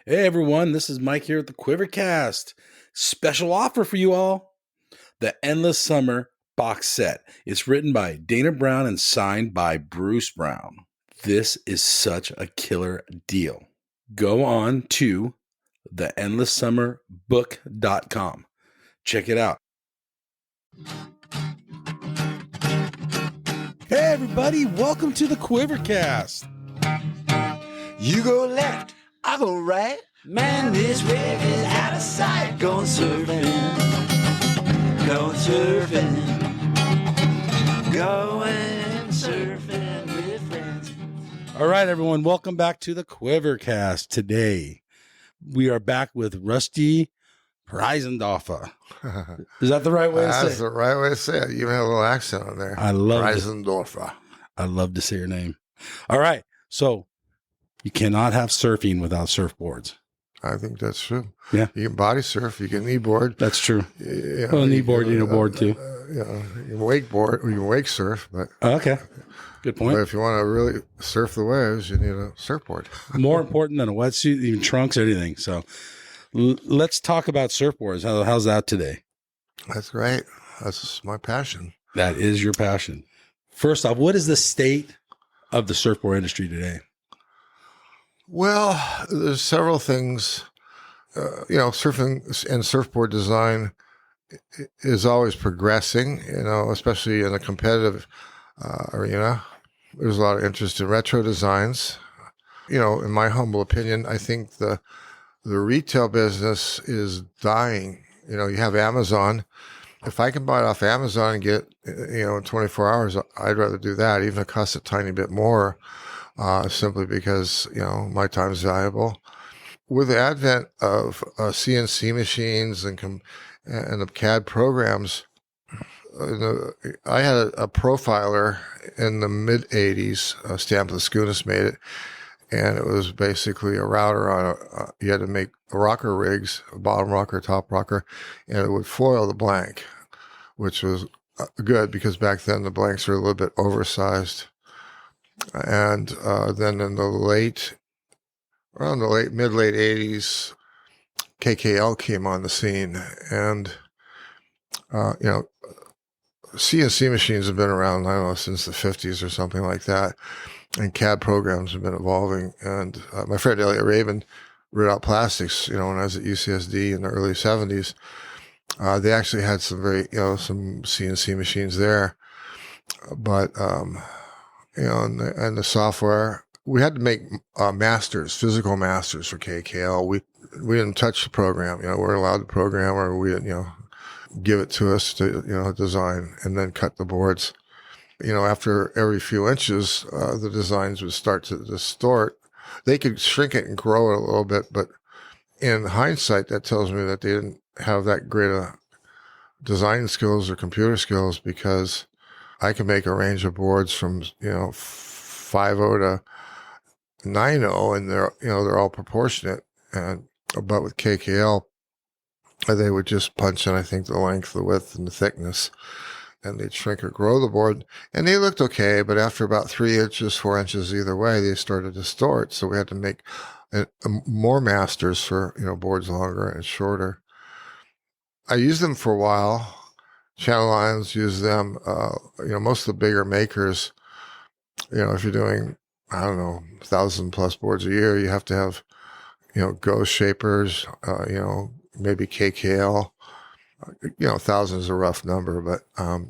Hey everyone, this is Mike here at the Quivercast. Special offer for you all. The Endless Summer box set. It's written by Dana Brown and signed by Bruce Brown. This is such a killer deal. Go on to theendlesssummerbook.com. Check it out. Hey everybody, welcome to the Quivercast. You go left, I go right. Man, this wave is out of sight. Going surfing, going surfing, going surfing with friends. All right, everyone, welcome back to the Quivercast. Today, we are back with Rusty Preisendorfer. Is that the right way to say it? That's the right way to say it. You have a little accent on there. I love it. Preisendorfer. I love to say your name. All right, so you cannot have surfing without surfboards. I think that's true. Yeah. You can body surf. You can kneeboard. That's true. Yeah, Well, kneeboard, you know, board too. You can wakeboard or you can wake surf. But Okay, good but point. if you want to really surf the waves, you need a surfboard. More important than a wetsuit, even trunks, anything. So let's talk about surfboards. How's that today? That's great. That's my passion. That is your passion. First off, what is the state of the surfboard industry today? Well, there's several things. Surfing and surfboard design is always progressing, especially in a competitive arena. There's a lot of interest in retro designs. In my humble opinion, I think the retail business is dying. You have Amazon. If I can buy it off Amazon and get, in 24 hours, I'd rather do that, even if it costs a tiny bit more, simply because, my time is valuable. With the advent of CNC machines and the CAD programs, I had a profiler in the mid-'80s. Stamp Laskunas made it, and it was basically a router on you had to make rocker rigs, a bottom rocker, top rocker, and it would foil the blank, which was good because back then the blanks were a little bit oversized. And then in the mid-late 80s, KKL came on the scene, and CNC machines have been around, I don't know, since the 50s or something like that, and CAD programs have been evolving. And my friend Elliot Rabin wrote out plastics, when I was at UCSD in the early 70s. They actually had some some CNC machines there, but and the software, we had to make physical masters for KKL. We didn't touch the program. We weren't allowed to program, or we didn't, give it to us to, design and then cut the boards. After every few inches, the designs would start to distort. They could shrink it and grow it a little bit, but in hindsight, that tells me that they didn't have that great design skills or computer skills, because I can make a range of boards from 5.0 to 9.0, and they're all proportionate. But with KKL, they would just punch in, I think, the length, the width, and the thickness, and they'd shrink or grow the board, and they looked okay. But after about 3 inches, 4 inches either way, they started to distort. So we had to make more masters for boards longer and shorter. I used them for a while. Channel Lines use them. Most of the bigger makers, if you're doing, 1,000+ boards a year, you have to have, Ghost shapers, maybe KKL. 1,000 is a rough number, but I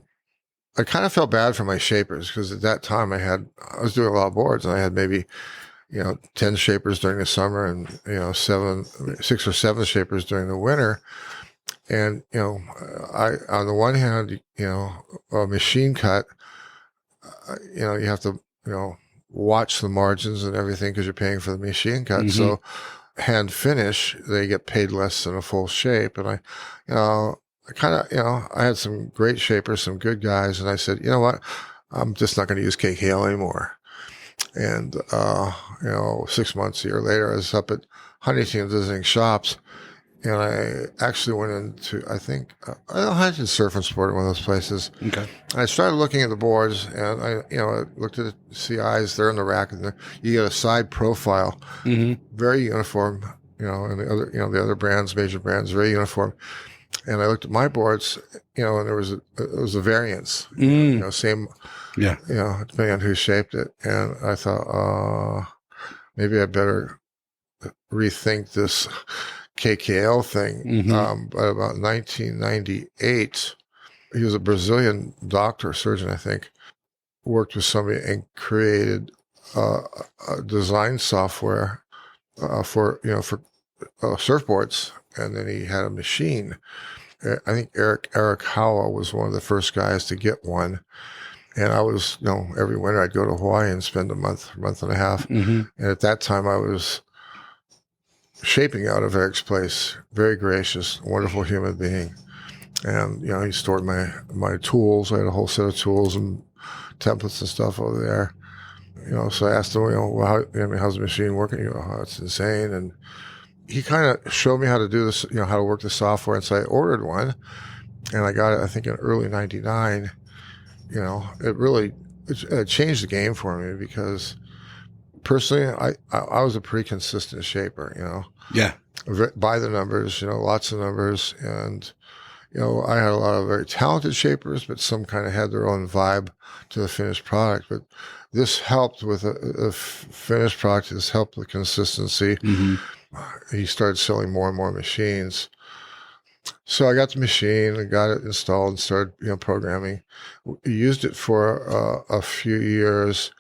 kind of felt bad for my shapers, because at that time I was doing a lot of boards, and I had maybe 10 shapers during the summer, and 6 or 7 shapers during the winter. And, I, on the one hand, a machine cut, you have to, watch the margins and everything, because you're paying for the machine cut. Mm-hmm. So hand finish, they get paid less than a full shape. And I had some great shapers, some good guys. And I said, you know what, I'm just not going to use KKL anymore. And, 6 months, a year later, I was up at Huntington visiting shops. And I actually went into, I did Surf and Sport at one of those places. Okay. I started looking at the boards, and I looked at the CIs. They're in the rack, and you get a side profile, mm-hmm. very uniform. and the other brands, major brands, very uniform. And I looked at my boards, and there was a variance, same, Yeah. depending on who shaped it. And I thought, maybe I better rethink this KKL thing. Mm-hmm. But about 1998, he was a Brazilian doctor, surgeon, I think, worked with somebody and created a design software for surfboards. And then he had a machine. I think Eric Howell was one of the first guys to get one. And I was, every winter I'd go to Hawaii and spend a month and a half. Mm-hmm. And at that time I was shaping out of Eric's place. Very gracious, wonderful human being. And, he stored my tools. I had a whole set of tools and templates and stuff over there. So I asked him, how's the machine working? It's insane. And he kind of showed me how to do this, how to work the software. And so I ordered one, and I got it, I think, in early 99. It changed the game for me because personally, I was a pretty consistent shaper, Yeah. By the numbers, lots of numbers. And, I had a lot of very talented shapers, but some kind of had their own vibe to the finished product. But this helped with a finished product. This helped with consistency. Mm-hmm. He started selling more and more machines. So I got the machine and got it installed and started, programming. We used it for a few years.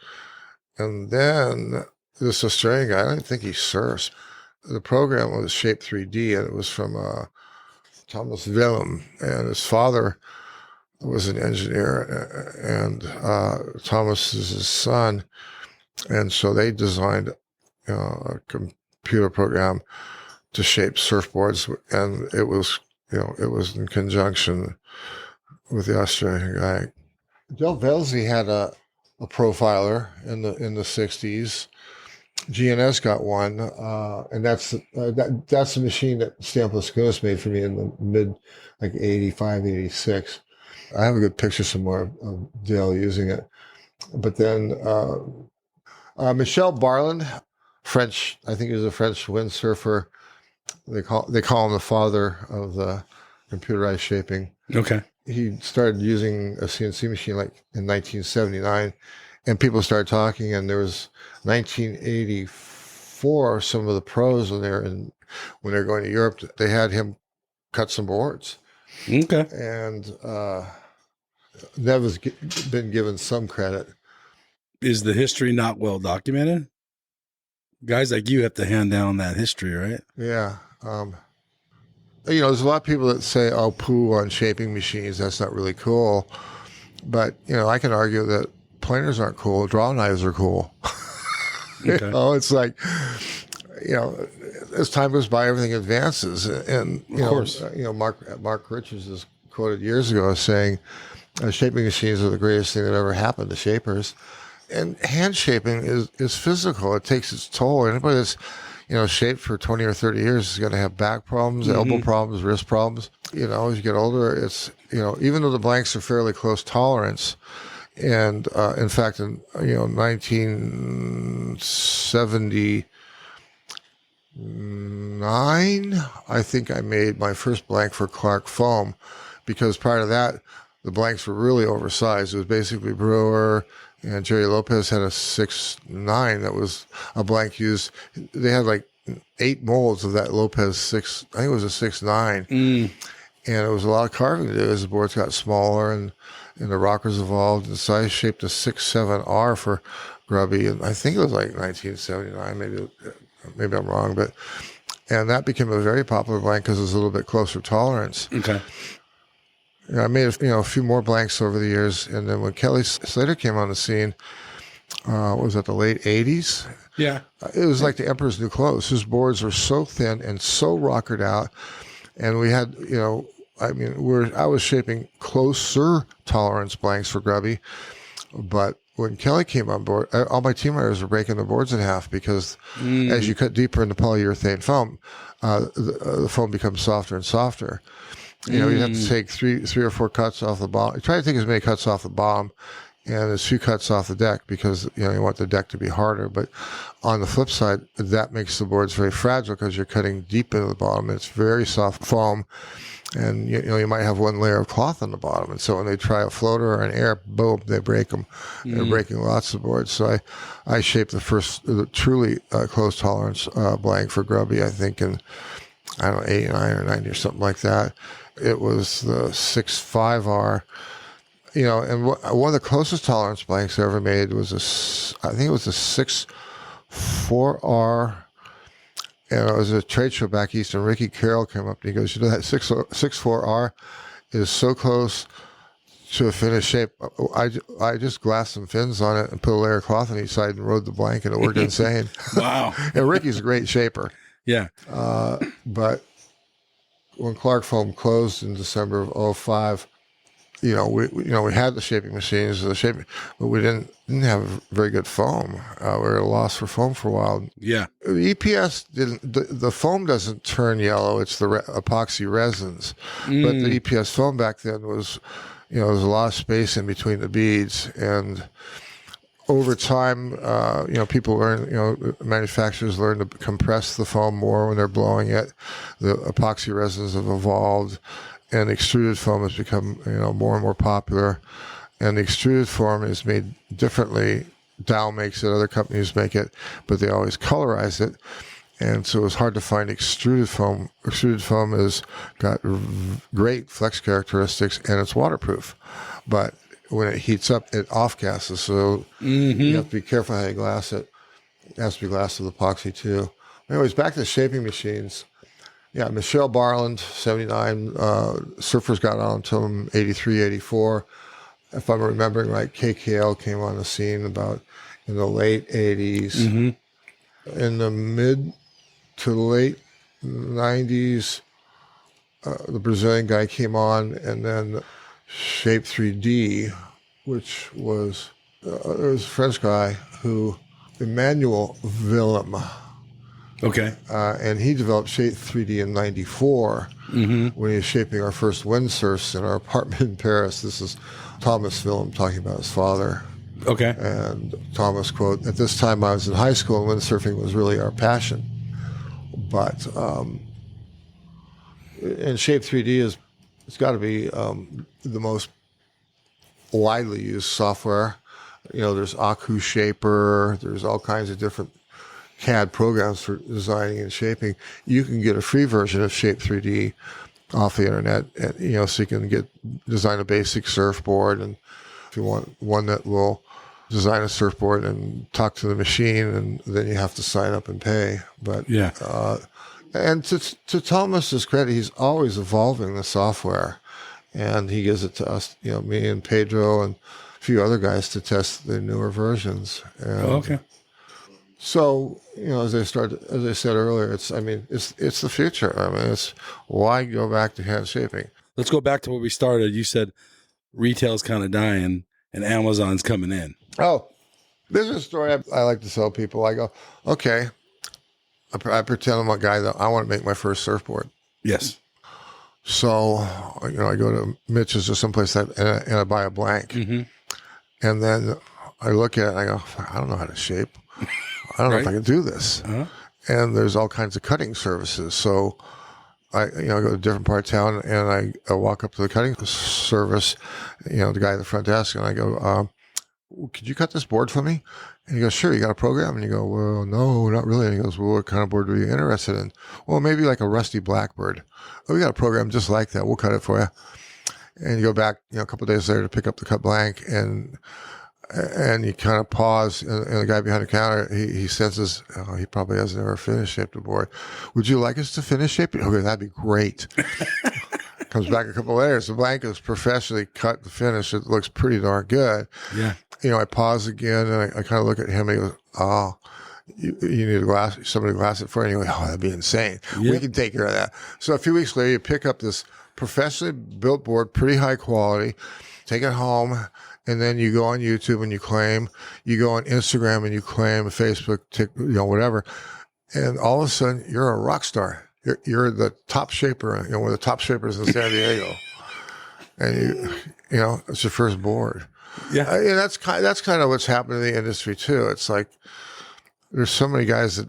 And then this Australian guy, I don't think he surfs. The program was Shape 3D, and it was from Thomas Willem. And his father was an engineer, and Thomas is his son. And so they designed a computer program to shape surfboards, and it was in conjunction with the Australian guy. Del Velzy had a profiler in the 60s. GNS got one, and that's the machine that Stan Plaskunas made for me in the mid 85, 86. I have a good picture somewhere of Dale using it. But then Michel Barland, French, I think he was a French windsurfer. They call him the father of the computerized shaping. Okay. He started using a CNC machine in 1979, and people started talking. And there was 1984. Some of the pros when they're going to Europe, they had him cut some boards. Okay. And Nev has been given some credit. Is the history not well documented? Guys like you have to hand down that history, right? Yeah. There's a lot of people that say, "Oh, poo on shaping machines. That's not really cool." But I can argue that planers aren't cool. Draw knives are cool. Okay. It's like, as time goes by, everything advances, and of course, Mark Richards is quoted years ago as saying, "Shaping machines are the greatest thing that ever happened to shapers." And hand shaping is physical. It takes its toll. Anybody that's, shaped for 20 or 30 years is going to have back problems, elbow problems, wrist problems. As you get older, it's, even though the blanks are fairly close tolerance. And, in fact, in, 1979, I think I made my first blank for Clark Foam, because prior to that, the blanks were really oversized. It was basically Brewer, and Jerry Lopez had a 6.9 that was a blank used. They had 8 molds of that Lopez 6. I think it was a 6.9. And it was a lot of carving to do as the boards got smaller and the rockers evolved. And so I shaped a 6.7R for Grubby. And I think it was 1979. Maybe I'm wrong. And that became a very popular blank because it was a little bit closer tolerance. Okay. I made a few more blanks over the years, and then when Kelly Slater came on the scene, was that the late 80s? Yeah. It was like the Emperor's New Clothes. His boards were so thin and so rockered out, and we had, I was shaping closer tolerance blanks for Grubby, but when Kelly came on board, all my team riders were breaking the boards in half because as you cut deeper into polyurethane foam, the foam becomes softer and softer. You'd have to take three or four cuts off the bottom. Try to take as many cuts off the bottom and there's few cuts off the deck because, you want the deck to be harder. But on the flip side, that makes the boards very fragile because you're cutting deep into the bottom. It's very soft foam. And, you might have one layer of cloth on the bottom. And so when they try a floater or an air, boom, they break them. They're breaking lots of boards. So I shaped the first truly close tolerance blank for Grubby, I think, in, 89 or 90 or something like that. It was the 6.5R. And one of the closest tolerance blanks I ever made was I think it was a 6.4R. And it was a trade show back east, and Ricky Carroll came up and he goes, that 6.4R is so close to a finished shape. I just glassed some fins on it and put a layer of cloth on each side and rode the blank, and it worked insane. Wow. And Ricky's a great shaper. Yeah. But when Clark Foam closed in December of 2005, we had the shaping machines, but we didn't have very good foam. We were at a loss for foam for a while. Yeah. EPS the foam doesn't turn yellow. It's the epoxy resins. But the EPS foam back then was, there was a lot of space in between the beads. And over time, people learn, manufacturers learn to compress the foam more when they're blowing it. The epoxy resins have evolved. And extruded foam has become, more and more popular. And the extruded foam is made differently. Dow makes it, other companies make it, but they always colorize it. And so it's hard to find extruded foam. Extruded foam has got great flex characteristics, and it's waterproof. But when it heats up, it off-gasses. So you have to be careful how you glass it. It has to be glassed with epoxy, too. Anyways, back to the shaping machines. Yeah, Michelle Barland, 79. Surfers got on to him, 83, 84. If I'm remembering right, KKL came on the scene about in the late 80s. In the mid to late 90s, the Brazilian guy came on, and then Shape 3D, which was, there was a French guy who, Emmanuel Willem. Okay. And he developed Shape 3D in 94 when he was shaping our first windsurfs in our apartment in Paris. This is Thomas Willem talking about his father. Okay. And Thomas, quote, "At this time I was in high school and windsurfing was really our passion." But, and Shape 3D it's got to be the most widely used software. There's Aku Shaper, there's all kinds of different CAD programs for designing and shaping. You can get a free version of Shape 3D off the internet, and, so you can design a basic surfboard, and if you want one that will design a surfboard and talk to the machine, and then you have to sign up and pay. But yeah, and to Thomas's credit, he's always evolving the software, and he gives it to us, me and Pedro and a few other guys to test the newer versions. And okay. So, as I said earlier, it's the future. It's why go back to hand shaping? Let's go back to where we started. You said retail's kind of dying and Amazon's coming in. Oh, this is a story I like to tell people. I go, okay, I pretend I'm a guy that I want to make my first surfboard. Yes. So, I go to Mitch's or someplace and I buy a blank. And then I look at it and I go, I don't know how to shape. I don't know if I can do this. And there's all kinds of cutting services. So I go to a different part of town, and I walk up to the cutting service, the guy at the front desk, and I go, could you cut this board for me? And he goes, sure, you got a program? And you go, well, no, not really. And he goes, well, what kind of board are you interested in? Well, maybe like a Rusty Blackbird. Oh, we got a program just like that. We'll cut it for you. And you go back, a couple of days later to pick up the cut blank, and you kind of pause, and the guy behind the counter, he senses, he probably hasn't ever finished shaped a board. Would you like us to finish shaping? Okay, that'd be great. Comes back a couple of layers. The blank is professionally cut to finish. It looks pretty darn good. Yeah. I pause again, and I kind of look at him, and he goes, oh, you need somebody to glass it for you. And you go, oh, that'd be insane. Yep. We can take care of that. So a few weeks later, you pick up this professionally built board, pretty high quality, take it home, and then you go on YouTube and you claim, you go on Instagram and you claim, Facebook, whatever. And all of a sudden, you're a rock star. You're the top shaper, one of the top shapers in San Diego. And it's your first board. Yeah. And that's kind of what's happened in the industry too. It's like there's so many guys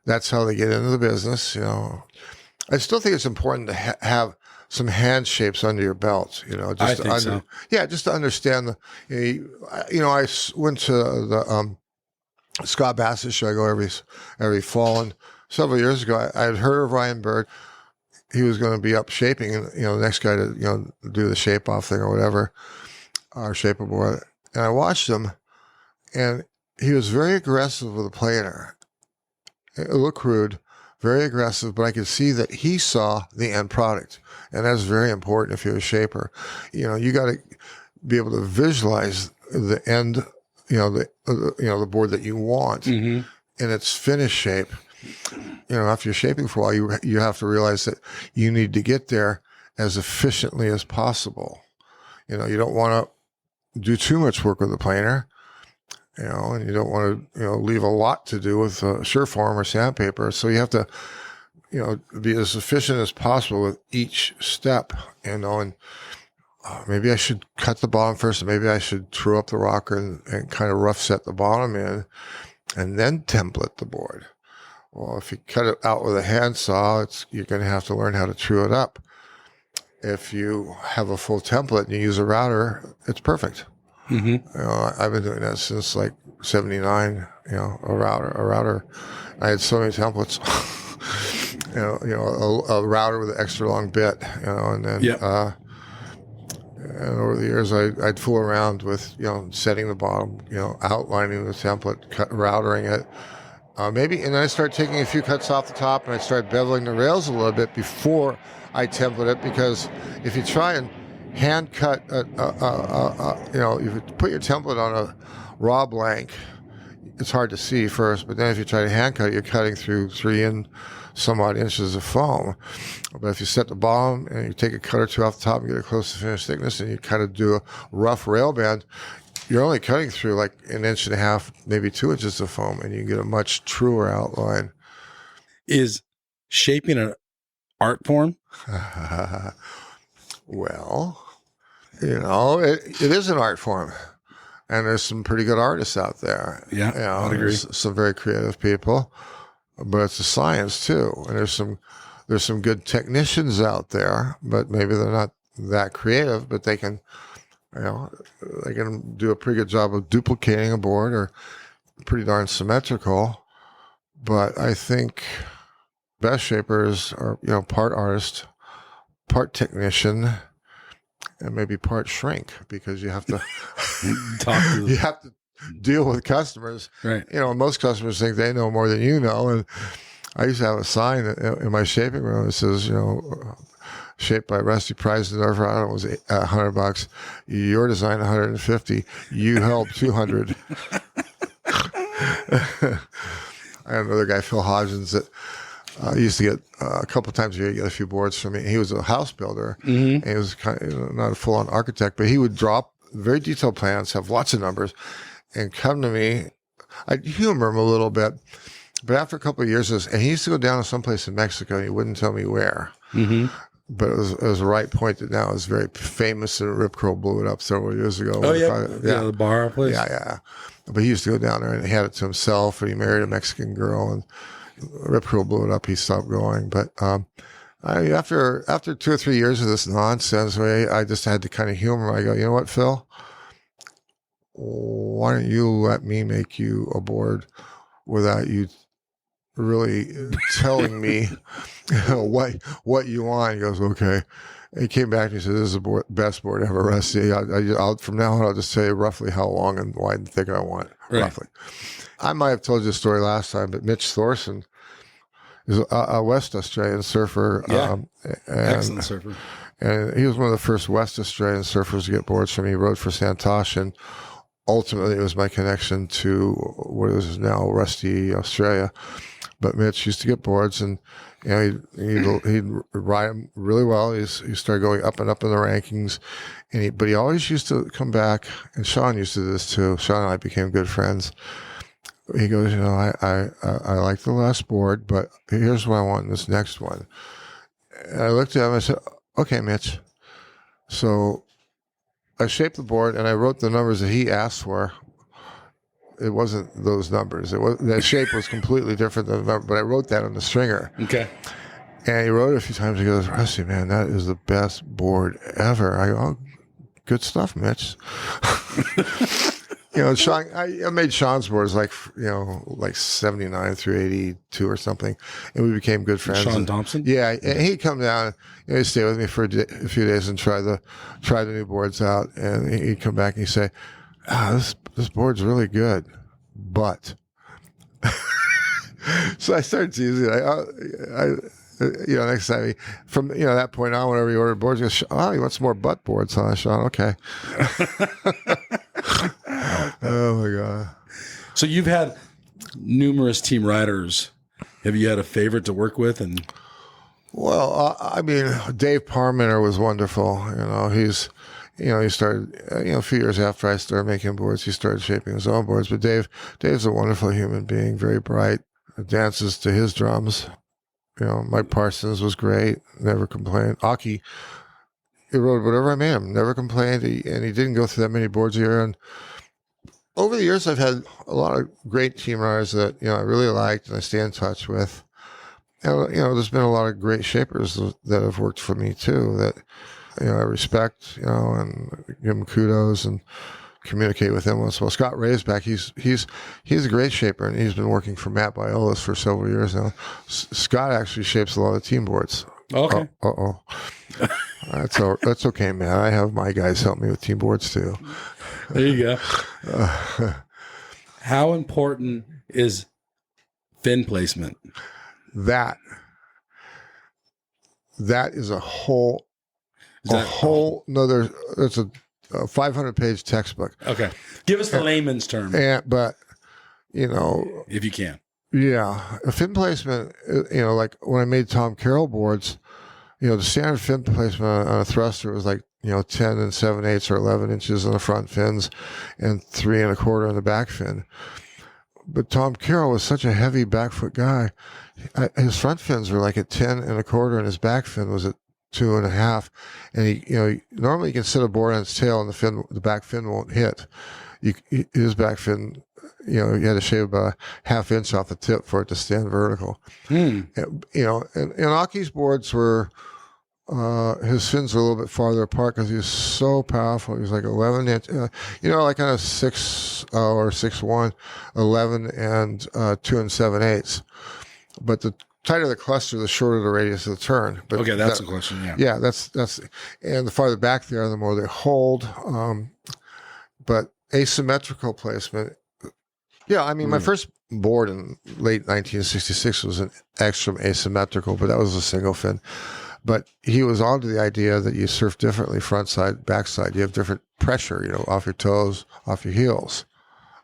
that's how they get into the business. I still think it's important to have some hand shapes under your belt. I think so. Yeah, just to understand I went to the Scott Bassett show. I go every fall, and several years ago, I had heard of Ryan Bird. He was going to be up shaping, and the next guy to do the shape off thing or whatever, or shape a board. And I watched him, and he was very aggressive with the planer. It looked crude, very aggressive, but I could see that he saw the end product, and that's very important if you're a shaper. You got to be able to visualize the end. The board that you want in its finished shape. After you're shaping for a while, you have to realize that you need to get there as efficiently as possible. You don't want to do too much work with the planer, and you don't want to, leave a lot to do with Surform or sandpaper. So you have to, be as efficient as possible with each step, and maybe I should cut the bottom first, and maybe I should true up the rocker and kind of rough set the bottom in, and then template the board. Well, if you cut it out with a handsaw, you're going to have to learn how to true it up. If you have a full template and you use a router, it's perfect. I've been doing that since like 79. A router. I had so many templates. A router with an extra long bit. And then. And over the years, I'd fool around with, setting the bottom, outlining the template, routering it. And then I start taking a few cuts off the top, and I start beveling the rails a little bit before I template it, because if you try and hand cut, if you put your template on a raw blank, it's hard to see first, but then if you try to hand cut it, you're cutting through 3 and some odd inches of foam. But if you set the bottom and you take a cut or two off the top and get it close to finished thickness, and you kind of do a rough rail band, you're only cutting through like 1.5 inches, maybe 2 inches of foam, and you get a much truer outline. Is shaping an art form? Well, it is an art form. And there's some pretty good artists out there. Yeah, I agree. Some very creative people. But it's a science too, and there's some good technicians out there, but maybe they're not that creative, but they can do a pretty good job of duplicating a board, or pretty darn symmetrical. But I think best shapers are part artist, part technician, and maybe part shrink, because you have to you have to deal with customers. Right. Most customers think they know more than you know. And I used to have a sign in my shaping room that says, shaped by Rusty Preisendorfer. I don't know, it was $100. Your design, $150. You helped, $200. I had another guy, Phil Hodgins, that used to get a couple of times a year, get a few boards from me. He was a house builder, and he was kind of not a full-on architect, but he would drop very detailed plans, have lots of numbers, and come to me. I'd humor him a little bit, but after a couple of years, and he used to go down to someplace in Mexico, and he wouldn't tell me where. But it was a right point that now is very famous, and Rip Curl blew it up several years ago. Oh, yeah. The bar place. Yeah. But he used to go down there and he had it to himself, and he married a Mexican girl, and Rip Curl blew it up. He stopped going. But after 2 or 3 years of this nonsense, I just had to kind of humor him. I go, you know what, Phil? Why don't you let me make you a board without you really telling me what you want? He goes, okay. And he came back and he said, this is the best board ever, Rusty. I'll from now on, I'll just say roughly how long and wide and thick I want, roughly. I might have told you a story last time, but Mitch Thorson is a West Australian surfer. Excellent surfer. And he was one of the first West Australian surfers to get boards from me. He rode for Santosh, and ultimately it was my connection to what is now Rusty, Australia. But Mitch used to get boards, and he'd ride them really well. He started going up and up in the rankings, but he always used to come back. And Sean used to do this too. Sean and I became good friends. He goes, I like the last board, but here's what I want in this next one. And I looked at him and I said, okay, Mitch. So I shaped the board and I wrote the numbers that he asked for. It wasn't those numbers. The shape was completely different than the number, but I wrote that on the stringer. Okay. And he wrote it a few times. He goes, Rusty, man, that is the best board ever. I go, oh, good stuff, Mitch. Sean, I made Sean's boards like 79 through 82 or something. And we became good friends. Sean Thompson? Yeah. And he'd come down, he'd stay with me for a few days and try the new boards out. And he'd come back and he'd say, this board's really good, but so I started teasing it. Next time from that point on, whenever he ordered boards, he goes, he wants more butt boards, huh, Sean? Okay. Oh my God. So you've had numerous team riders. Have you had a favorite to work with? And well, Dave Parmenter was wonderful. He started, a few years after I started making boards, he started shaping his own boards. But Dave's a wonderful human being, very bright, dances to his drums. Mike Parsons was great, never complained. Aki, he wrote whatever I made him, never complained, and he didn't go through that many boards a year. And over the years, I've had a lot of great team riders that, I really liked and I stay in touch with. And, there's been a lot of great shapers that have worked for me too, that, I respect, and give him kudos and communicate with him once in a while. Scott Raisback, he's a great shaper, and he's been working for Matt Biolas for several years now. Scott actually shapes a lot of team boards. Okay. That's okay, man. I have my guys help me with team boards too. There you go. How important is fin placement? That is a whole nother. It's a 500-page textbook. Okay, give us the layman's term. But if you can. Yeah, a fin placement. Like when I made Tom Carroll boards, the standard fin placement on a thruster was like 10 and 7/8 or 11 inches on the front fins, and 3 1/4 on the back fin. But Tom Carroll was such a heavy back foot guy. His front fins were like at 10 1/4, and his back fin was at 2 1/2. And he normally you can set a board on its tail, and the back fin won't hit. His back fin, you had to shave about a 1/2 inch off the tip for it to stand vertical. And Aki's boards were, his fins were a little bit farther apart because he was so powerful. He was like 11 inch, like on a 6 or 6'1", 11 and 2 7/8. But the tighter the cluster, the shorter the radius of the turn. But okay, that's the question. Yeah. Yeah, that's, and the farther back they are, the more they hold. But asymmetrical placement. Yeah, my first board in late 1966 was an Ekstrom asymmetrical, but that was a single fin. But he was onto the idea that you surf differently, front side, back side. You have different pressure, off your toes, off your heels.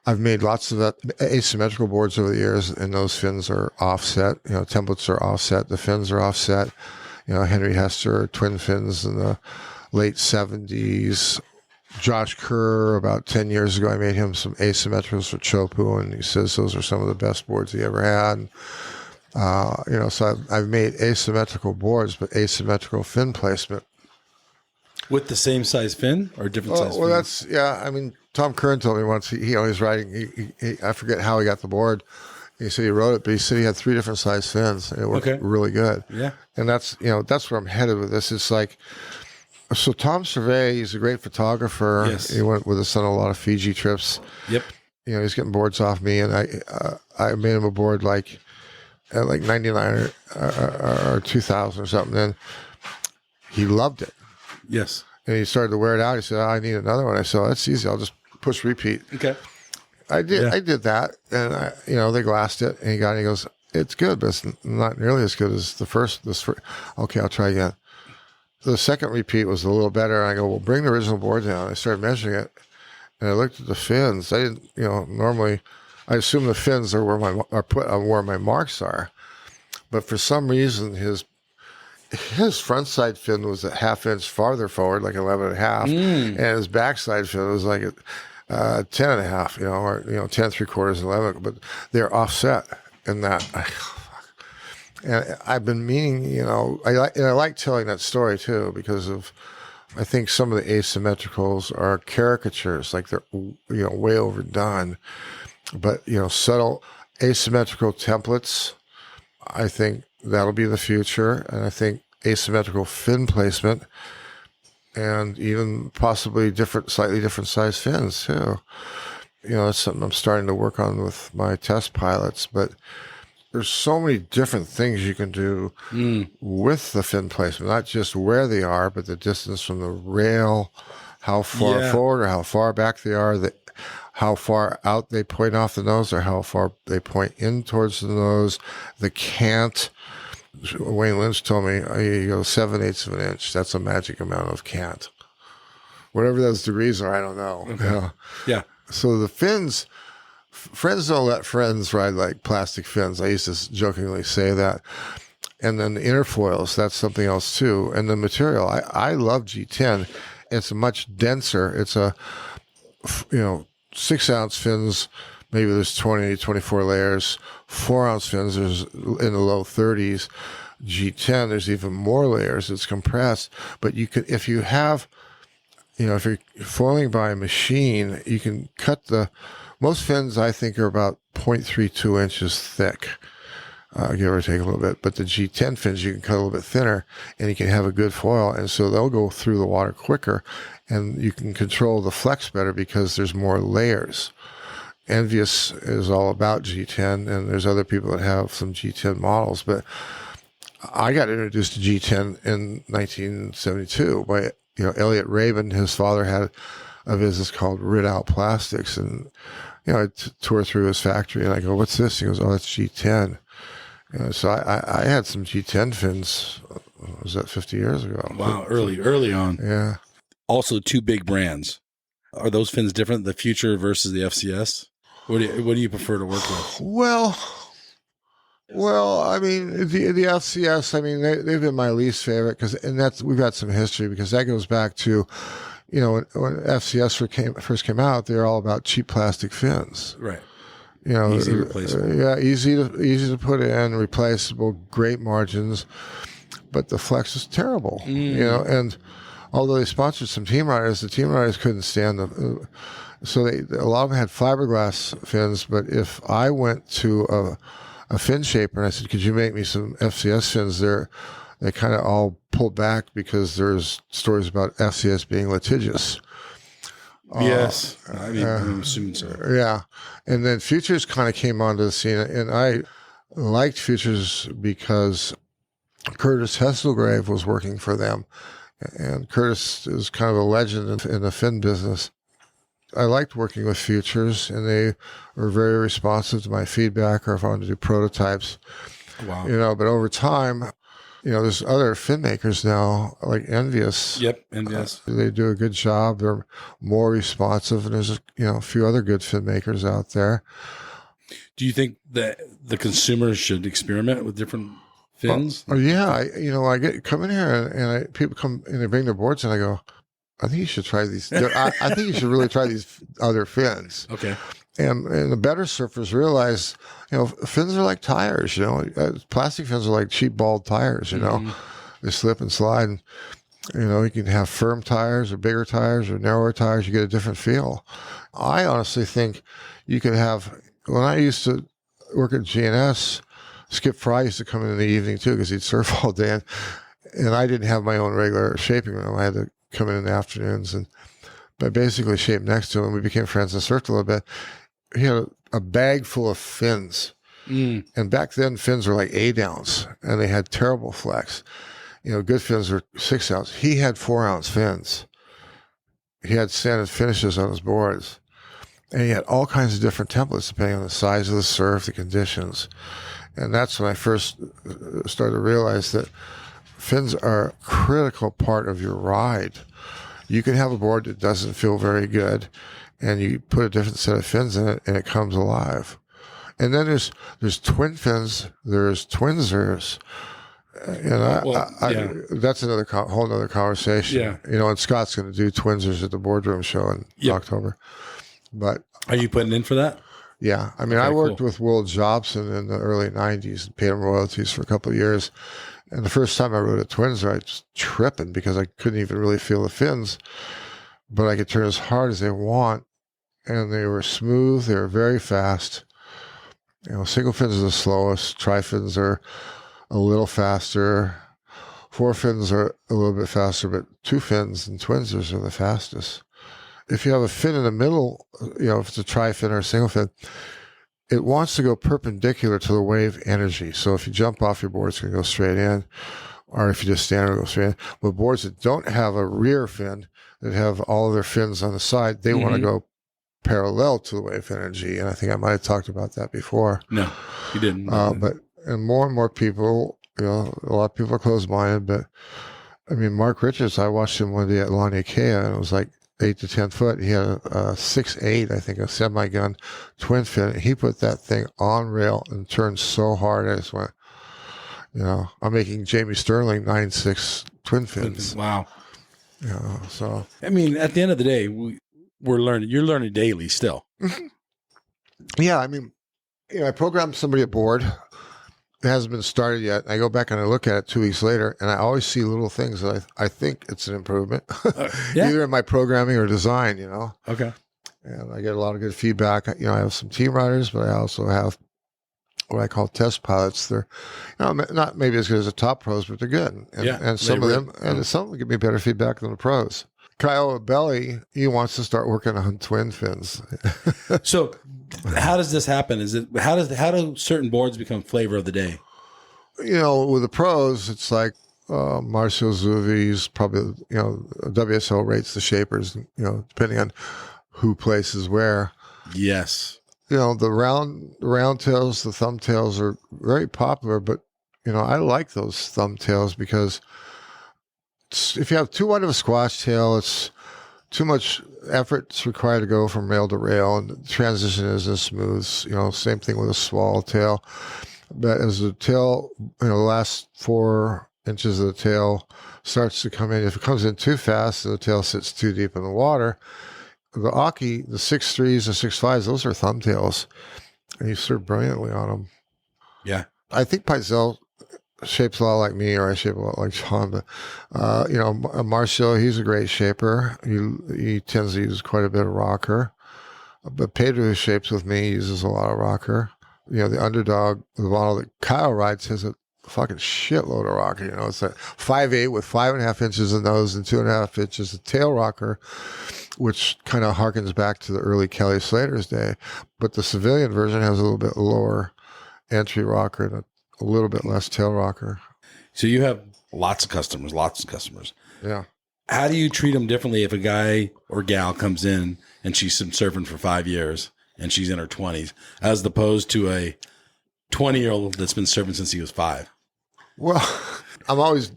I've made lots of asymmetrical boards over the years, and those fins are offset. Templates are offset. The fins are offset. Henry Hester, twin fins in the late 70s. Josh Kerr, about 10 years ago, I made him some asymmetricals for Chopu, and he says those are some of the best boards he ever had. So I've made asymmetrical boards, but asymmetrical fin placement. With the same size fin or different size fin? That's, Tom Curran told me once, he's riding, I forget how he got the board. He said he wrote it, but he said he had 3 different size fins, and it worked really good. Yeah. And that's where I'm headed with this. It's like, so Tom Survey, he's a great photographer. Yes. He went with us on a lot of Fiji trips. Yep. He's getting boards off me, and I made him a board like at like 99 or 2000 or something. And he loved it. Yes. And he started to wear it out. He said, I need another one. I said, that's easy. I'll just push repeat. Okay. I did that. And they glassed it, and he goes, it's good, but it's not nearly as good as this first. Okay, I'll try again. The second repeat was a little better. And I go, well, bring the original board down. I started measuring it, and I looked at the fins. I didn't, normally I assume the fins are where my marks are, but for some reason his front side fin was a 1/2 inch farther forward, like 11 1/2, and his backside fin was like 10 1/2, or 10 3/4, 11, but they're offset in that. And I've been meaning, I like telling that story too, because of I think some of the asymmetricals are caricatures, like they're, way overdone. But, subtle asymmetrical templates, I think that'll be the future. And I think asymmetrical fin placement and even possibly slightly different size fins too. That's something I'm starting to work on with my test pilots. But there's so many different things you can do with the fin placement, not just where they are, but the distance from the rail, how far forward or how far back they are, how far out they point off the nose or how far they point in towards the nose, the cant. Wayne Lynch told me, you go 7/8 of an inch. That's a magic amount of cant. Whatever those degrees are, I don't know. Okay. Yeah. So the fins, friends don't let friends ride like plastic fins. I used to jokingly say that. And then the interfoils, that's something else too. And the material, I love G10. It's much denser. It's 6-ounce fins, maybe there's 20, 24 layers. 4-ounce fins, there's in the low 30s. G10, there's even more layers. It's compressed. But you can, if you have, if you're foiling by a machine, you can cut most fins I think are about 0.32 inches thick, give or take a little bit. But the G10 fins, you can cut a little bit thinner and you can have a good foil. And so they'll go through the water quicker and you can control the flex better because there's more layers. Envious is all about G10 and there's other people that have some G10 models. But I got introduced to G10 in 1972 by Elliot Rabin. His father had a business called Ridout Plastics, and I tore through his factory and I go, "What's this?" He goes, "Oh, that's G10." So I had some G10 fins. Was that 50 years ago? Wow, early on. Yeah. Also, two big brands. Are those fins different? The Future versus the FCS. What do you prefer to work with? Well, I mean, the FCS, I mean, they've been my least favorite we've got some history because that goes back to, when FCS first came out, they were all about cheap plastic fins. Right. Easy replaceable. Easy to put in, replaceable, great margins, but the flex is terrible. And although they sponsored some team riders, the team riders couldn't stand them. So a lot of them had fiberglass fins, but if I went to a fin shaper and I said, "Could you make me some FCS fins?" They kind of all pulled back because there's stories about FCS being litigious. Yes, I'm assuming so. Yeah, and then Futures kind of came onto the scene, and I liked Futures because Curtis Hesselgrave was working for them, and Curtis is kind of a legend in the fin business. I liked working with Futures, and they were very responsive to my feedback or if I wanted to do prototypes. Wow. But over time, there's other fin makers now, like Envious. Yep, Envious. They do a good job. They're more responsive, and there's a few other good fin makers out there. Do you think that the consumers should experiment with different fins? Yeah, I come in here and people come and they bring their boards, and I go, "I think you should try these. I think you should really try these other fins." Okay. And the better surfers realize, fins are like tires. Plastic fins are like cheap bald tires. They slip and slide. And, you can have firm tires or bigger tires or narrower tires. You get a different feel. I honestly think you could have. When I used to work at GNS, Skip Fry used to come in the evening too because he'd surf all day, and I didn't have my own regular shaping room. I had to come in the afternoons, and I basically shaped next to him. We became friends and surfed a little bit. He had a bag full of fins. And back then, fins were like 8 ounce, and they had terrible flex. Good fins were 6 ounce. He had 4-ounce fins. He had sanded finishes on his boards. And he had all kinds of different templates depending on the size of the surf, the conditions. And that's when I first started to realize that fins are a critical part of your ride. You can have a board that doesn't feel very good, and you put a different set of fins in it, and it comes alive. And then there's twin fins, there's twinsers, and that's another whole other conversation. Yeah. And Scott's going to do twinsers at the boardroom show in October. But are you putting in for that? Yeah. I mean, I worked with Will Jobson in the early 90s and paid him royalties for a couple of years. And the first time I rode a Twinser, I was tripping because I couldn't even really feel the fins, but I could turn as hard as they want. And they were smooth. They were very fast. Single fins are the slowest. Tri-fins are a little faster. 4 fins are a little bit faster, but 2 fins and Twinsers are the fastest. If you have a fin in the middle, if it's a tri-fin or a single fin, it wants to go perpendicular to the wave energy. So if you jump off your board, it's going to go straight in, or if you just stand, it'll go straight in. But boards that don't have a rear fin, that have all of their fins on the side, they want to go parallel to the wave energy. And I think I might have talked about that before. No, you didn't. And more people, a lot of people are closed-minded, but I mean, Mark Richards, I watched him one day at Lani Kea, and it was like 8 to 10 foot. He had a 6.8, I think, a semi-gun twin fin. He put that thing on rail and turned so hard. I just went, I'm making Jamie Sterling 9.6 twin fins. Wow. So. I mean, at the end of the day, we're learning. You're learning daily still. Yeah. I mean, I programmed somebody aboard. It hasn't been started yet. I go back and I look at it 2 weeks later, and I always see little things that I think it's an improvement, either in my programming or design, Okay. And I get a lot of good feedback. I have some team riders, but I also have what I call test pilots. They're, not maybe as good as the top pros, but they're good. And some of them give me better feedback than the pros. Kyle Belly, he wants to start working on twin fins. So how does this happen? How do certain boards become flavor of the day? With the pros, it's like Marcio Zuvi's probably, WSL rates the shapers, depending on who places where. Yes. The round tails, the thumb tails are very popular, but, I like those thumb tails because if you have too wide of a squash tail, it's too much effort it's required to go from rail to rail, and the transition isn't smooth. Same thing with a swallowtail. But as the tail, the last 4 inches of the tail starts to come in, if it comes in too fast and the tail sits too deep in the water, the Aki, the 6.3s and 6.5s, those are thumbtails, and you surf brilliantly on them. Yeah. I think Pizel shapes a lot like me, or I shape a lot like John, but, Marcio, he's a great shaper. He tends to use quite a bit of rocker, but Pedro, who shapes with me, uses a lot of rocker. The underdog, the model that Kyle rides, has a fucking shitload of rocker. It's a 5.8 with 5.5 inches of nose and 2.5 inches of tail rocker, which kind of harkens back to the early Kelly Slater's day. But the civilian version has a little bit lower entry rocker and a little bit less tail rocker. So you have lots of customers. Yeah. How do you treat them differently if a guy or gal comes in and she's been surfing for 5 years and she's in her 20s, as opposed to a 20-year-old that's been surfing since he was 5? Well, I'm always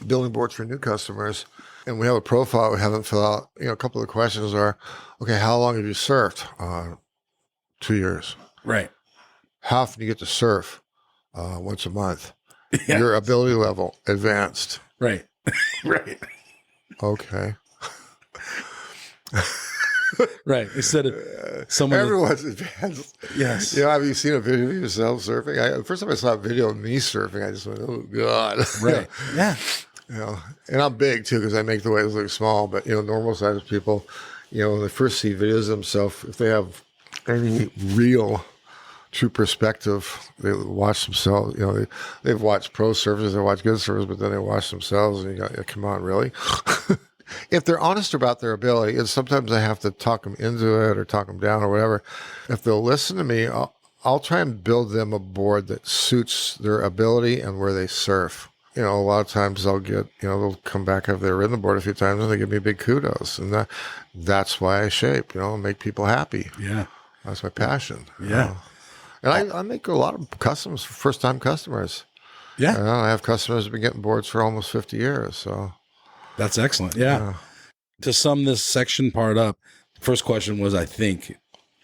building boards for new customers, and we have a profile we haven't filled out. A couple of the questions are, okay, how long have you surfed? 2 years. Right. How often do you get to surf? Once a month. Yeah. Your ability level advanced. Right. Right. Okay. Right. Instead of someone. Everyone's advanced. Yes. Have you seen a video of yourself surfing? The first time I saw a video of me surfing, I just went, oh, God. Right. Yeah. And I'm big, too, because I make the waves look small. But, normal sized people, when they first see videos of themselves, if they have any real true perspective, they watch themselves. They've watched pro surfers, they watch good surfers, but then they watch themselves, and you go, come on, really? If they're honest about their ability, and sometimes I have to talk them into it or talk them down or whatever, if they'll listen to me, I'll try and build them a board that suits their ability and where they surf. A lot of times I'll get, they'll come back after they've ridden the board a few times and they give me big kudos. And that's why I shape, make people happy. Yeah. That's my passion. Yeah. And I make a lot of customs for first-time customers. Yeah. I have customers who've been getting boards for almost 50 years. So that's excellent. Yeah. To sum this section part up, first question was, I think,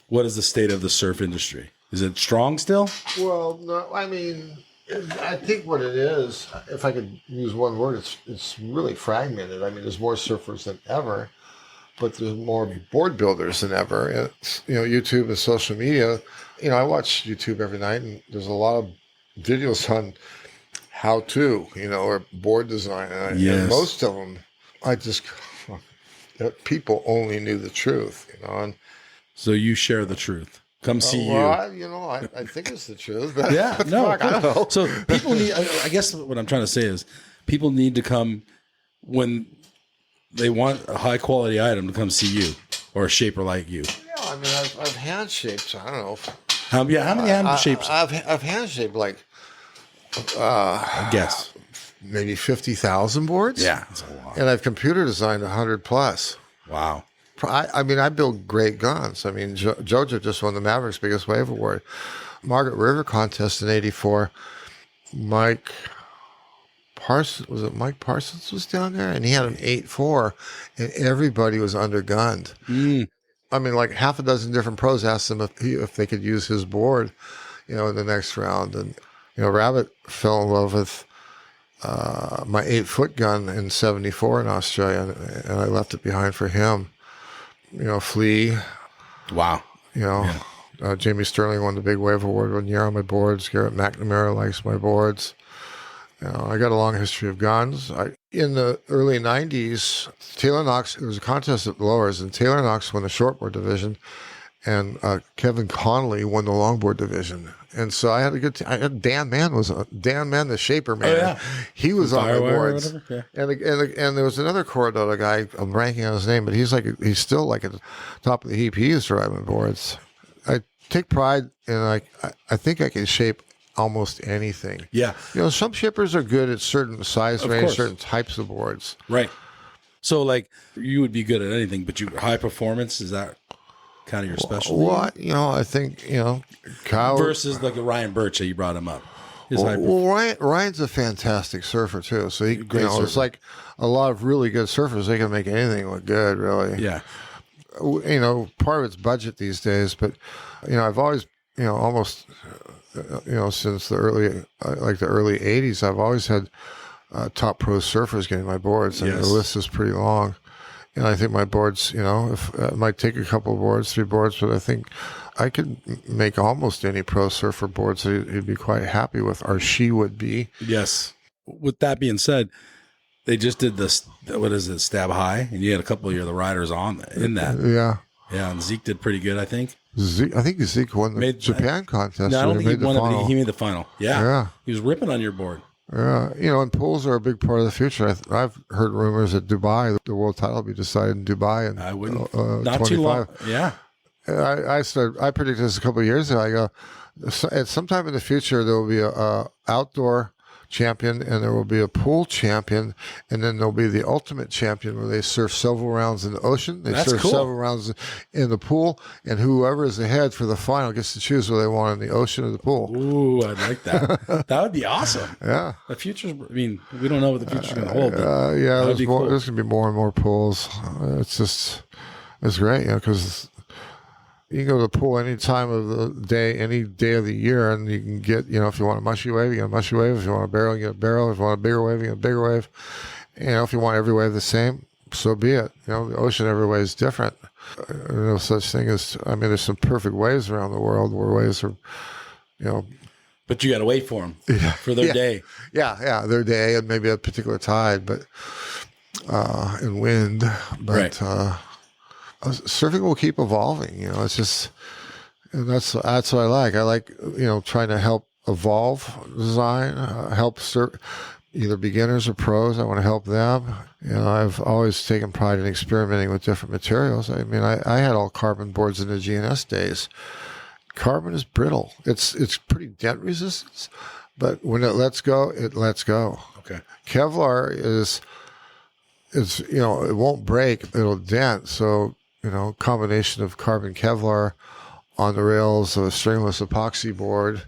what is the state of the surf industry? Is it strong still? Well, no, I mean, I think what it is, if I could use one word, it's really fragmented. I mean, there's more surfers than ever, but there's more board builders than ever. And YouTube and social media. I watch YouTube every night, and there's a lot of videos on how to, or board design. And most of them, people only knew the truth, And so you share the truth. Come see you. I think it's the truth. But Yeah, no. I don't know. So people need, I guess what I'm trying to say is people need to come when they want a high quality item to come see you or a shaper like you. Yeah, I mean, I've hand shaped, I don't know. How many hand shapes? I've hand shaped like, I guess. Maybe 50,000 boards. Yeah, that's a lot. And I've computer designed 100 plus. Wow. I build great guns. I mean, Jojo just won the Mavericks biggest wave award. Margaret River contest in '84. Mike Parsons was down there, and he had an 8.4, and everybody was undergunned. I mean, like half a dozen different pros asked him if they could use his board, in the next round. And, Rabbit fell in love with my 8-foot gun in '74 in Australia, and I left it behind for him. Flea. Wow. Jamie Sterling won the Big Wave Award 1 year on my boards. Garrett McNamara likes my boards. I got a long history of guns. In the early 90s, Taylor Knox, there was a contest at Lowers, and Taylor Knox won the shortboard division, and Kevin Connolly won the longboard division. And so I had a good I had Dan Mann, the shaper man. Oh, yeah. He was on my boards. Yeah. And there was another Corodota guy, I'm ranking on his name, but he's still like at the top of the heap. He used to ride my boards. I take pride in I think I can shape almost anything. Yeah. Some shapers are good at certain size range, certain types of boards. Right. So like you would be good at anything, but high performance, is that kind of your specialty? Well, I think, Kyle versus like a Ryan Birch that you brought him up. Ryan's a fantastic surfer too. So he, it's like a lot of really good surfers. They can make anything look good, really. Yeah. Part of it's budget these days, but I've always, almost, since the early 80s, I've always had top pro surfers getting my boards, and the list is pretty long. And I think my boards, if it might take a couple of boards, 3 boards, but I think I could make almost any pro surfer boards that he'd be quite happy with, or she would be. Yes. With that being said, they just did this, Stab High, and you had a couple of the riders in that. Yeah. Yeah, and Zeke did pretty good, I think. I think Zeke won the Japan contest. No, I don't think he won it, but he made the final. Yeah. He was ripping on your board. Yeah, and pools are a big part of the future. I've heard rumors that Dubai, the world title, will be decided in Dubai in I wouldn't. Not 25. too long. Yeah. I predicted this a couple of years ago. I go, at some time in the future, there will be a outdoor champion, and there will be a pool champion, and then there'll be the ultimate champion where they surf several rounds in the ocean. They surf several rounds in the pool, and whoever is ahead for the final gets to choose whether they want in the ocean or the pool. Ooh, I'd like that. That would be awesome. Yeah. The future's, we don't know what the future's going to hold. There's going to be more and more pools. It's great, because you can go to the pool any time of the day, any day of the year, and you can get, if you want a mushy wave, you get a mushy wave. If you want a barrel, you get a barrel. If you want a bigger wave, you get a bigger wave. If you want every wave the same, so be it. The ocean, every wave is different. There's no such thing as, there's some perfect waves around the world where waves are, But you got to wait for them, for their day. Yeah, their day and maybe a particular tide, and wind. But, surfing will keep evolving, it's just, and that's what I like. I like, trying to help evolve design, help either beginners or pros. I want to help them. I've always taken pride in experimenting with different materials. I had all carbon boards in the GNS days. Carbon is brittle. It's pretty dent resistant, but when it lets go, it lets go. Okay. Kevlar is it won't break, it'll dent. So, combination of carbon Kevlar on the rails of a stringless epoxy board.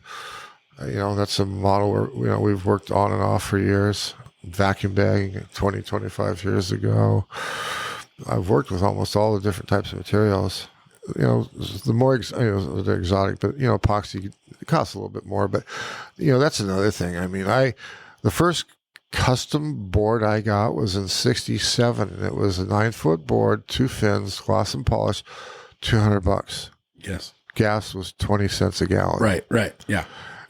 That's a model where, we've worked on and off for years. Vacuum bagging 20, 25 years ago. I've worked with almost all the different types of materials. The more, they're exotic, but, epoxy costs a little bit more. But, that's another thing. The first custom board I got was in '67, and it was a 9-foot board, 2 fins, gloss and polish, $200. Yes. Gas was 20 cents a gallon. Right. Yeah.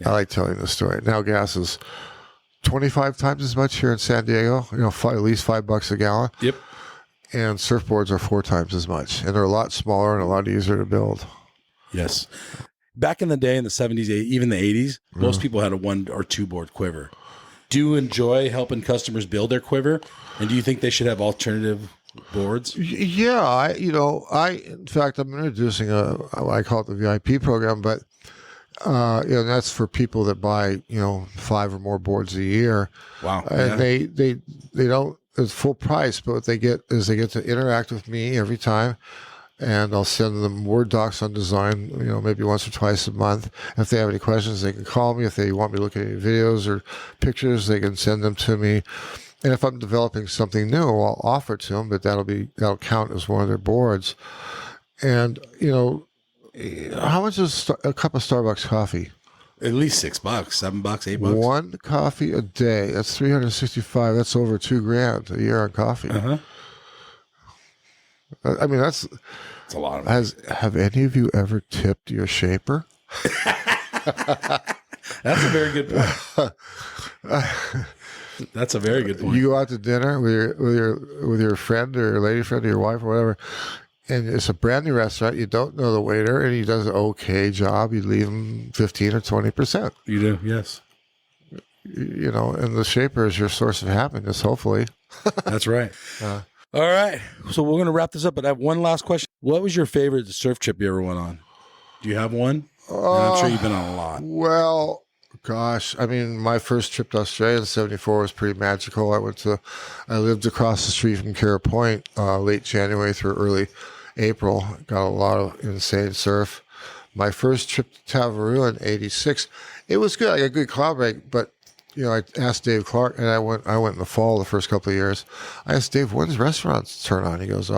I like telling the story. Now gas is 25 times as much here in San Diego, at least $5 a gallon. Yep. And surfboards are 4 times as much, and they're a lot smaller and a lot easier to build. Yes. Back in the day, in the 70s, even the 80s, most people had a 1 or 2 board quiver. Do you enjoy helping customers build their quiver? And do you think they should have alternative boards? Yeah, in fact, I'm introducing I call it the VIP program, but that's for people that buy 5 or more boards a year. Wow. And they don't, it's full price, but what they get is they get to interact with me every time. And I'll send them Word docs on design, maybe once or twice a month. If they have any questions, they can call me. If they want me to look at any videos or pictures, they can send them to me. And if I'm developing something new, I'll offer it to them, but that'll count as one of their boards. And, how much is a cup of Starbucks coffee? At least $6, $7, $8. One coffee a day. That's 365. That's over $2,000 a year on coffee. Uh-huh. I mean, that's a lot of money. Have any of you ever tipped your shaper? That's a very good point. That's a very good point. You go out to dinner with your friend or your lady friend or your wife or whatever, and it's a brand new restaurant. You don't know the waiter, and he does an okay job. You leave him 15 or 20%. You do, yes. And the shaper is your source of happiness, hopefully. That's right. All right. So we're going to wrap this up, but I have one last question. What was your favorite surf trip you ever went on? Do you have one? I'm sure you've been on a lot. Well, gosh, I mean, my first trip to Australia in '74 was pretty magical. I lived across the street from Carrot Point, late January through early April. Got a lot of insane surf. My first trip to Tavarua in '86, it was good. I got a good cloud break, but I asked Dave Clark, and I went in the fall the first couple of years. I asked Dave, when's restaurants turn on? He goes,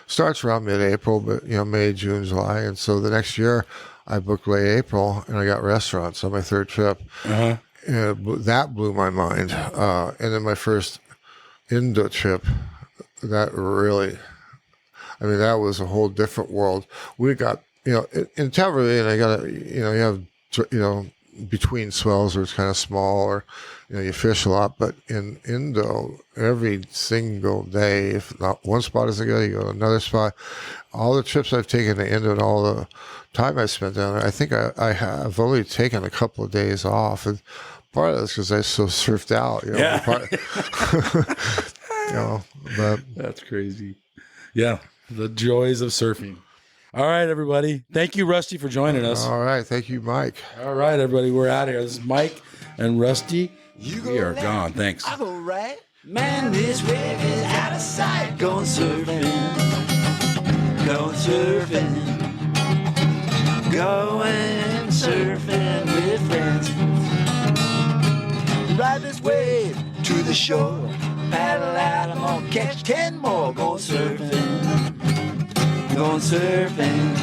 starts around mid-April, but May, June, July. And so the next year I booked late April, and I got restaurants on my third trip. Uh-huh. And that blew my mind. And then my first Indo trip, that was a whole different world. We got, in Tavarua, and I got you have, between swells, or it's kind of small, or you fish a lot. But in Indo, every single day, if not one spot isn't good, you go to another spot. All the trips I've taken to Indo and all the time I spent down there, I think I have only taken a couple of days off, and part of that's because I so surfed out. Yeah. But that's crazy. Yeah, the joys of surfing. All right, everybody. Thank you, Rusty, for joining us. All right. Thank you, Mike. All right, everybody. We're out of here. This is Mike and Rusty. We are gone. Thanks. I go right. Man, this wave is out of sight. Going surfing. Going surfing. Going surfing with friends. Ride this wave to the shore. Paddle out, I'm gonna catch 10 more. Going surfing. Going surfing,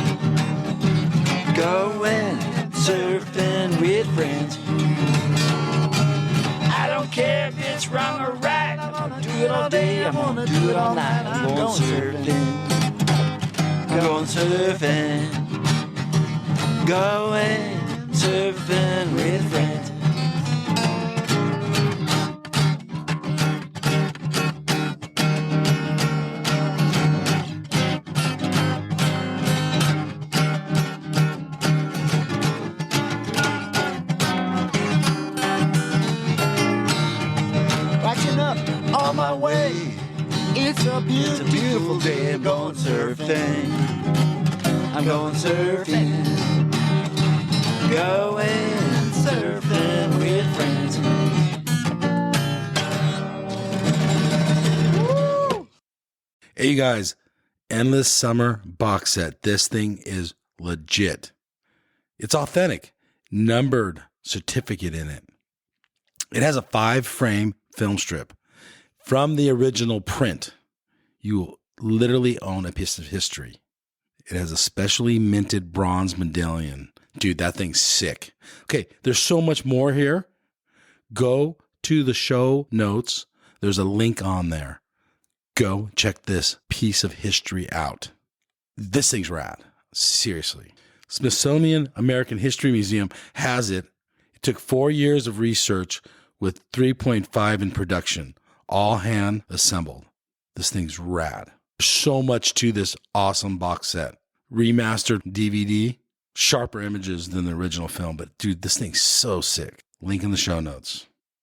going surfing with friends. I don't care if it's wrong or right. I'm gonna do it all day, I'm gonna do it all night. I'm going surfing, going surfing, going surfing with friends. On my way, it's a beautiful day. I'm going surfing. I'm going surfing. Going surfing with friends. Woo! Hey, you guys. Endless Summer box set. This thing is legit. It's authentic. Numbered certificate in it. It has a 5-frame film strip. From the original print, you literally own a piece of history. It has a specially minted bronze medallion. Dude, that thing's sick. Okay, there's so much more here. Go to the show notes. There's a link on there. Go check this piece of history out. This thing's rad. Seriously. Smithsonian American History Museum has it. It took 4 years of research with 3.5 in production, all hand assembled. This thing's rad. So much to this awesome box set. Remastered DVD, sharper images than the original film, but dude, this thing's so sick. Link in the show notes.